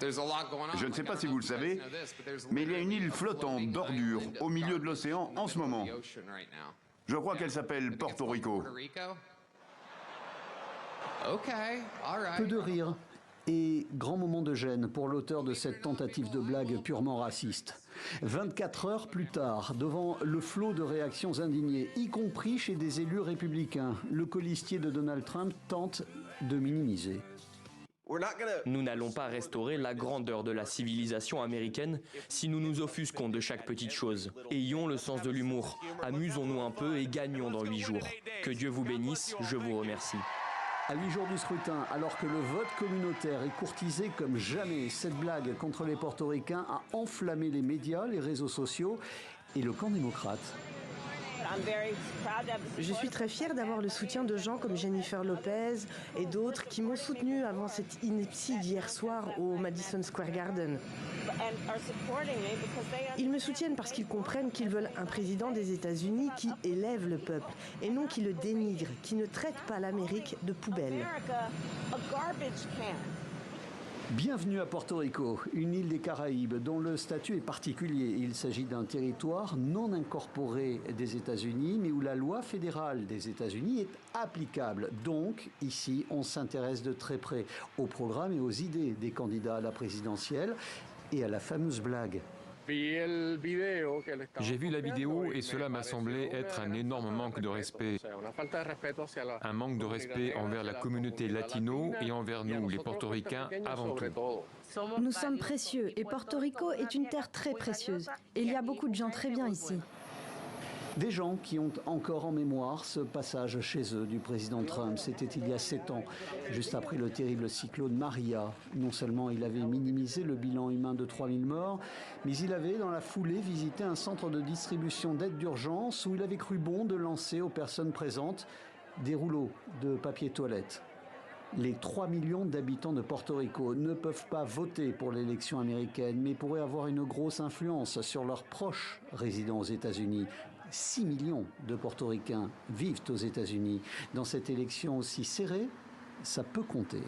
Je ne sais pas si vous le savez, mais il y a une île flottante d'ordures au milieu de l'océan en ce moment. Je crois qu'elle s'appelle Porto Rico. Peu de rire et grand moment de gêne pour l'auteur de cette tentative de blague purement raciste. 24 heures plus tard, devant le flot de réactions indignées, y compris chez des élus républicains, le colistier de Donald Trump tente de minimiser. Nous n'allons pas restaurer la grandeur de la civilisation américaine si nous nous offusquons de chaque petite chose. Ayons le sens de l'humour, amusons-nous un peu et gagnons dans 8 jours. Que Dieu vous bénisse, je vous remercie. À 8 jours du scrutin, alors que le vote communautaire est courtisé comme jamais, cette blague contre les Portoricains a enflammé les médias, les réseaux sociaux et le camp démocrate. Je suis très fière d'avoir le soutien de gens comme Jennifer Lopez et d'autres qui m'ont soutenue avant cette ineptie d'hier soir au Madison Square Garden. Ils me soutiennent parce qu'ils comprennent qu'ils veulent un président des États-Unis qui élève le peuple et non qui le dénigre, qui ne traite pas l'Amérique de poubelle. Bienvenue à Porto Rico, une île des Caraïbes dont le statut est particulier. Il s'agit d'un territoire non incorporé des États-Unis, mais où la loi fédérale des États-Unis est applicable. Donc, ici, on s'intéresse de très près au programme et aux idées des candidats à la présidentielle et à la fameuse blague. J'ai vu la vidéo et cela m'a semblé être un énorme manque de respect. Un manque de respect envers la communauté latino et envers nous, les Portoricains, avant tout. Nous sommes précieux et Porto Rico est une terre très précieuse. Et il y a beaucoup de gens très bien ici. Des gens qui ont encore en mémoire ce passage chez eux du président Trump. C'était il y a 7 ans, juste après le terrible cyclone Maria. Non seulement il avait minimisé le bilan humain de 3000 morts, mais il avait dans la foulée visité un centre de distribution d'aide d'urgence où il avait cru bon de lancer aux personnes présentes des rouleaux de papier toilette. Les 3 millions d'habitants de Porto Rico ne peuvent pas voter pour l'élection américaine, mais pourraient avoir une grosse influence sur leurs proches résidant aux États-Unis. 6 millions de Portoricains vivent aux États-Unis. Dans cette élection aussi serrée, ça peut compter.